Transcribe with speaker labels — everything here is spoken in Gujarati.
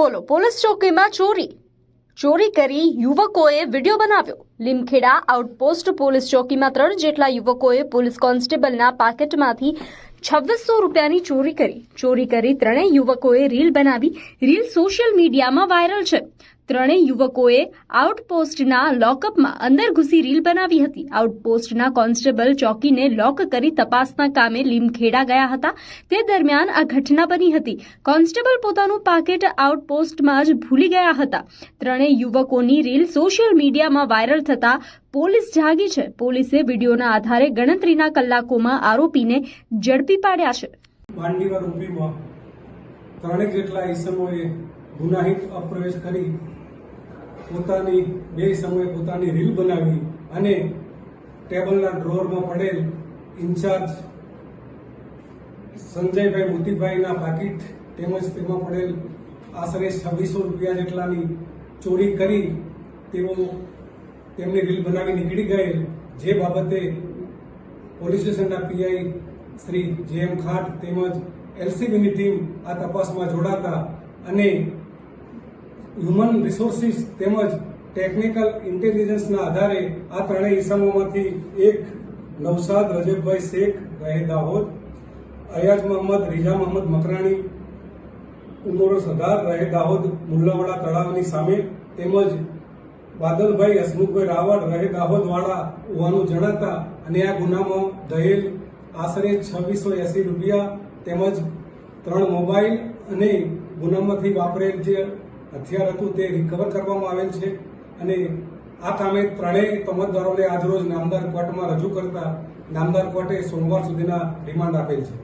Speaker 1: બોલો પોલીસ ચોકીમાં ચોરી કરી યુવકોએ વિડીયો બનાવ્યો। લીમખેડા આઉટપોસ્ટ પોલીસ ચોકીમાં 3 જેટલા યુવકોએ પોલીસ કોન્સ્ટેબલના પાકેટમાંથી 2600 રૂપિયાની ચોરી કરી ત્રણેય યુવકોએ રીલ બનાવી। રીલ સોશિયલ મીડિયામાં વાયરલ છે। ત્રણેય યુવકોએ આઉટપોસ્ટના લોકઅપમાં અંદર ઘૂસી રીલ બનાવી હતી। આઉટપોસ્ટના કોન્સ્ટેબલ ચોકીને લોક કરી તપાસના કામે લીમખેડા ગયા હતા। તે દરમિયાન આ ઘટના બની હતી। કોન્સ્ટેબલ પોતાનું પાકેટ આઉટપોસ્ટમાં જ ભૂલી ગયા હતા। ત્રણેય યુવકોની રીલ સોશિયલ મીડિયામાં વાયરલ થતા પોલીસ જાગી છે। પોલીસે વિડીયોના આધારે ગણતરીના કલાકોમાં આરોપીને ઝડપી પાડ્યા છે।
Speaker 2: માંડવીવા રૂપીમાં 3 જેટલા ઈસમોએ ગુનાહિત અપ્રવેશ કરી પોતાની 2 ઈસમોએ પોતાની રીલ બનાવી અને ટેબલના ડ્રોરમાં પડેલ ઇન્ચાર્જ સંજયભાઈ મોતીભાઈના પાકીટ તેમજ તેમાં પડેલ આશરે 2600 રૂપિયા જેટલાની ચોરી કરી તેઓ તેમની રીલ બનાવી નીકળી ગયેલ। જે બાબતે પોલીસ સ્ટેશનના પીઆઈ શ્રી જે.એમ. ખાટ તેમજ એલસીબીની ટીમ આ તપાસમાં જોડાતા અને હ્યુમન રિસોર્સિસ તેમજ ટેકનિકલ ઇન્ટેલિજન્સના આધારે આ ત્રણેય ઈસમોમાંથી એક નવસાદ રજબભાઈ શેખ રહે દાહોદ, અયાજ મોહમ્મદ રીઝા મોહમ્મદ મકરાણી ઉમર 18 રહે દાહોદ મુલ્લાવાડા તળાવની સામે તેમજ બાદલભાઈ હસમુખભાઈ રાવળ રહે દાહોદવાળા હોવાનું જણાતા અને આ ગુનામાં દહેલ આશરે 2680 રૂપિયા તેમજ 3 મોબાઈલ અને ગુનામાંથી વાપરેલ જે હથિયાર હતું તે રિકવર કરવામાં આવેલ છે અને આ કામે ત્રણેય તમતદારોને આજરોજ નામદાર કોર્ટમાં રજૂ કરતા નામદાર કોર્ટે સોમવાર સુધીના રિમાન્ડ આપેલ છે।